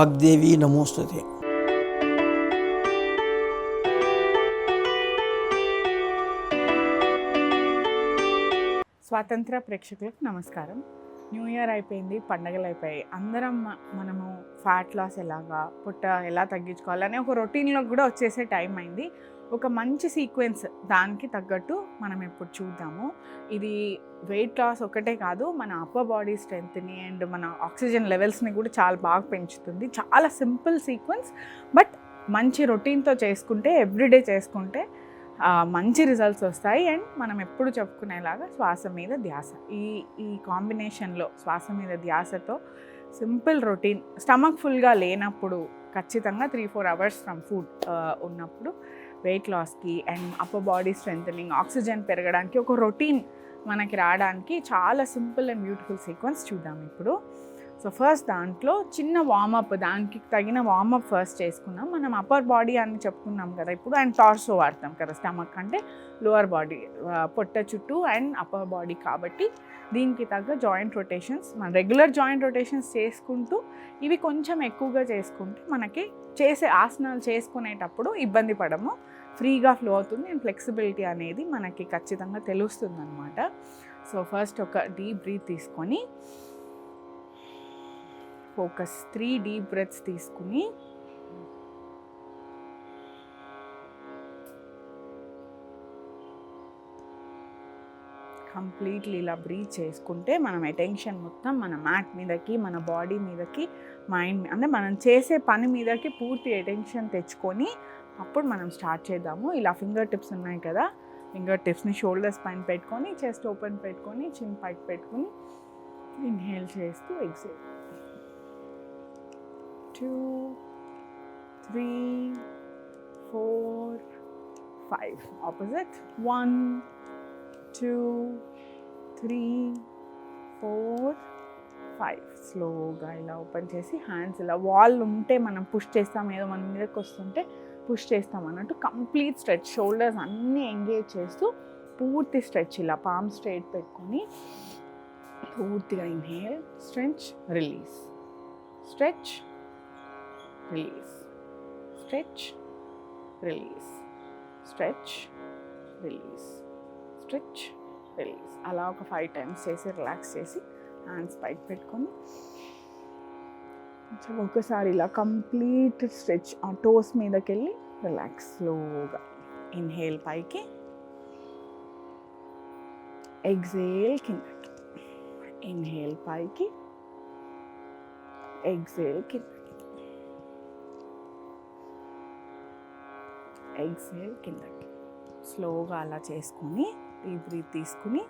వాగ్దేవి నమోస్తుతే. స్వాతంత్ర ప్రేక్షకులకు నమస్కారం. న్యూ ఇయర్ అయిపోయింది, పండగలు అయిపోయాయి. అందరం మనము ఫ్యాట్ లాస్ ఎలాగా, పొట్ట ఎలా తగ్గించుకోవాలని ఒక రొటీన్లో కూడా వచ్చేసే టైం అయింది. ఒక మంచి సీక్వెన్స్ దానికి తగ్గట్టు మనం ఇప్పుడు చూద్దాము. ఇది వెయిట్ లాస్ ఒకటే కాదు, మన అప్పర్ బాడీ స్ట్రెంత్ని అండ్ మన ఆక్సిజన్ లెవెల్స్ని కూడా చాలా బాగా పెంచుతుంది. చాలా సింపుల్ సీక్వెన్స్, బట్ మంచి రొటీన్తో చేసుకుంటే, ఎవ్రీడే చేసుకుంటే మంచి రిజల్ట్స్ వస్తాయి. అండ్ మనం ఎప్పుడు చెప్పుకునేలాగా శ్వాస మీద ధ్యాస, ఈ కాంబినేషన్లో శ్వాస మీద ధ్యాసతో సింపుల్ రొటీన్, స్టమక్ ఫుల్గా లేనప్పుడు ఖచ్చితంగా 3-4 అవర్స్ ఫ్రమ్ ఫుడ్ ఉన్నప్పుడు వెయిట్ లాస్కి and upper body strengthening, oxygen పెరగడానికి ఒక రొటీన్ మనకి రావడానికి చాలా సింపుల్ అండ్ బ్యూటిఫుల్ సీక్వెన్స్ చూద్దాం ఇప్పుడు. సో ఫస్ట్ దాంట్లో చిన్న వార్మప్, దానికి తగిన వార్మప్ ఫస్ట్ చేసుకున్నాం. మనం అప్పర్ బాడీ అని చెప్పుకున్నాం కదా ఇప్పుడు, అండ్ టార్సో వాడతాం కదా. స్టమక్ అంటే లోవర్ బాడీ, పొట్ట చుట్టూ అండ్ అప్పర్ బాడీ కాబట్టి దీనికి తగ్గ జాయింట్ రొటేషన్స్, మన రెగ్యులర్ జాయింట్ రొటేషన్స్ చేసుకుంటూ ఇవి కొంచెం ఎక్కువగా చేసుకుంటే మనకి చేసే ఆసనాలు చేసుకునేటప్పుడు ఇబ్బంది పడము, ఫ్రీగా ఫ్లో అవుతుంది అండ్ ఫ్లెక్సిబిలిటీ అనేది మనకి ఖచ్చితంగా తెలుస్తుంది అనమాట. సో ఫస్ట్ ఒక డీప్ బ్రీత్ తీసుకొని ఫోకస్, 3 డీప్ బ్రెత్స్ తీసుకుని కంప్లీట్లీ ఇలా బ్రీత్ చేసుకుంటే మనం అటెన్షన్ మొత్తం మన మ్యాట్ మీదకి, మన బాడీ మీదకి, మైండ్ అంటే మనం చేసే పని మీదకి పూర్తి అటెన్షన్ తెచ్చుకొని అప్పుడు మనం స్టార్ట్ చేద్దాము. ఇలా ఫింగర్ టిప్స్ ఉన్నాయి కదా, ఫింగర్ టిప్స్ని షోల్డర్స్ పైన పెట్టుకొని, చెస్ట్ ఓపెన్ పెట్టుకొని, చిన్ పైకి పెట్టుకొని ఇన్హేల్ చేస్తూ ఎక్సేల్. 2, 3, 4, 5. Opposite. 1, 2, 3, 4, 5. స్లోగా ఇలా ఓపెన్ చేసి హ్యాండ్స్ ఇలా వాల్ ఉంటే మనం పుష్ చేస్తాం, ఏదో మన మీదకి వస్తుంటే పుష్ చేస్తాం అన్నట్టు కంప్లీట్ స్ట్రెచ్, షోల్డర్స్ అన్నీ ఎంగేజ్ చేస్తూ పూర్తి స్ట్రెచ్, ఇలా పామ్ స్ట్రైట్ పెట్టుకొని పూర్తిగా inhale, stretch, release, stretch, release, stretch, release, stretch, release, stretch, release. అలా ఒక 5 times చేసి రిలాక్స్ చేసి హ్యాండ్స్ పైకి పెట్టుకొని ఒకసారి ఇలా కంప్లీట్ స్ట్రెచ్, ఆ టోస్ మీదకి వెళ్ళి రిలాక్స్. స్లోగా ఇన్హేల్ పైకి, ఎగ్జేల్ కిందకి, ఇన్హేల్ పైకి, ఎగ్జేల్ కిందకి, ఎగ్జేల్ కిందకి. స్లోగా అలా చేసుకొని డీప్ బ్రీత్ తీసుకుని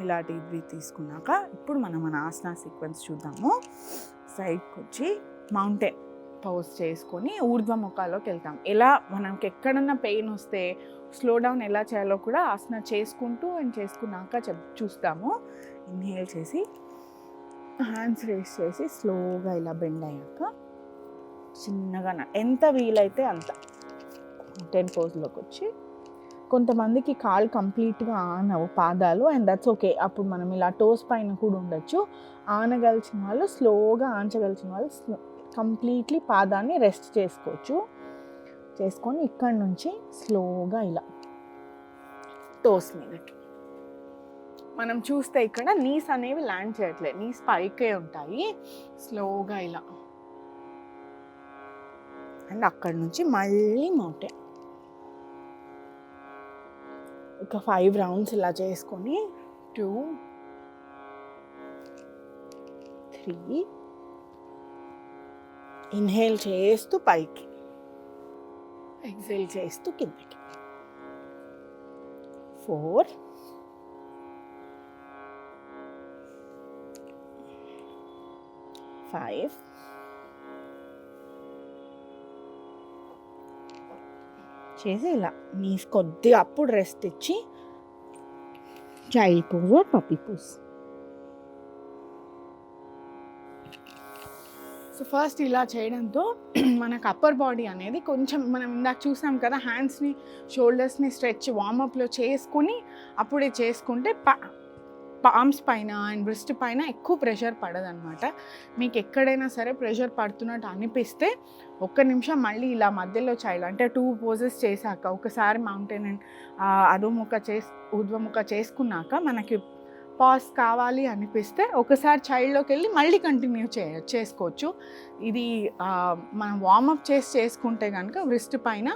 ఇలా డీప్ బ్రీత్ తీసుకున్నాక ఇప్పుడు మనం మన ఆసనా సీక్వెన్స్ చూద్దాము. సైడ్కి వచ్చి మౌంటైన్ పౌజ్ చేసుకొని ఊర్ధ్వముఖాలోకి వెళ్తాం. ఎలా మనకి ఎక్కడన్నా పెయిన్ వస్తే స్లో డౌన్ ఎలా చేయాలో కూడా ఆసనా చేసుకుంటూ అండ్ చేసుకున్నాక చూస్తాము. ఇన్హేల్ చేసి హ్యాండ్స్ రేస్ చేసి స్లోగా ఇలా బెండ్ అయ్యాక చిన్నగా ఎంత వీలైతే అంత 10 పోజ్లోకి వచ్చి, కొంతమందికి కాళ్ళు కంప్లీట్గా ఆనవు పాదాలు, అండ్ దట్స్ ఓకే. అప్పుడు మనం ఇలా టోస్ పైన కూడా ఉండొచ్చు. ఆనగలిచిన వాళ్ళు స్లోగా, ఆంచగలిచిన వాళ్ళు కంప్లీట్లీ పాదాన్ని రెస్ట్ చేసుకోవచ్చు. చేసుకొని ఇక్కడ నుంచి స్లోగా ఇలా టోస్ మీదకి మనం చూస్తే ఇక్కడ నీస్ అనేవి ల్యాండ్ చేయట్లేదు, నీస్ పైకే ఉంటాయి. స్లోగా ఇలా అండ్ అక్కడి నుంచి మళ్ళీ మౌంటైన్ ఒక 5 rounds ఇలా చేసుకొని 2, 3 ఇన్హేల్ చేస్తూ పైకి, ఎక్సేల్ చేస్తూ కిందకి, 4, 5, 6 ఇలా నీస్ కొద్దిగా అప్పుడు రెస్ట్ ఇచ్చి child pose or puppy pose. So first ఇలా చేయడంతో మనకు అప్పర్ బాడీ అనేది కొంచెం మనం ఇందాక చూసాం కదా, హ్యాండ్స్ని షోల్డర్స్ని స్ట్రెచ్ వార్మప్లో చేసుకుని అప్పుడే చేసుకుంటే పామ్స్ పైన అండ్ బ్రిస్ట్ పైన ఎక్కువ ప్రెషర్ పడదనమాట. మీకు ఎక్కడైనా సరే ప్రెషర్ పడుతున్నట్టు అనిపిస్తే ఒక్క నిమిషం మళ్ళీ ఇలా మధ్యలో చైల్డ్ అంటే 2 పోజెస్ చేశాక, ఒకసారి మౌంటైన్ అండ్ అధోముఖ ఊర్ధ్వముఖ చేసుకున్నాక మనకి పాజ్ కావాలి అనిపిస్తే ఒకసారి చైల్డ్లోకి వెళ్ళి మళ్ళీ కంటిన్యూ చేసుకోవచ్చు. ఇది మనం వార్మప్ చేసుకుంటే కనుక బ్రిస్ట్ పైన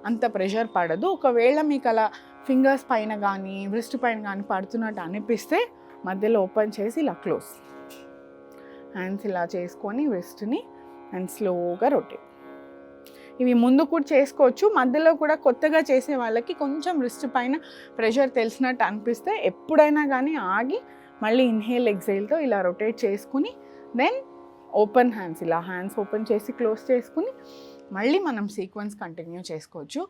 అంత ప్రెషర్ పడదు. ఒకవేళ మీకు అలా ఫింగర్స్ పైన కానీ బ్రిస్ట్ పైన కానీ పడుతున్నట్టు అనిపిస్తే మధ్యలో ఓపెన్ చేసి ఇలా క్లోజ్ హ్యాండ్స్ ఇలా చేసుకొని బ్రిస్ట్ని అండ్ స్లోగా రొటేట్. ఇవి ముందు కూడా చేసుకోవచ్చు, మధ్యలో కూడా కొత్తగా చేసే వాళ్ళకి కొంచెం రిస్ట్ పైన ప్రెషర్ తెలిసినట్టు అనిపిస్తే ఎప్పుడైనా కానీ ఆగి మళ్ళీ ఇన్హేల్ ఎక్సేల్తో ఇలా రొటేట్ చేసుకుని దెన్ ఓపెన్ హ్యాండ్స్, ఇలా హ్యాండ్స్ ఓపెన్ చేసి క్లోజ్ చేసుకుని మళ్ళీ మనం సీక్వెన్స్ కంటిన్యూ చేసుకోవచ్చు.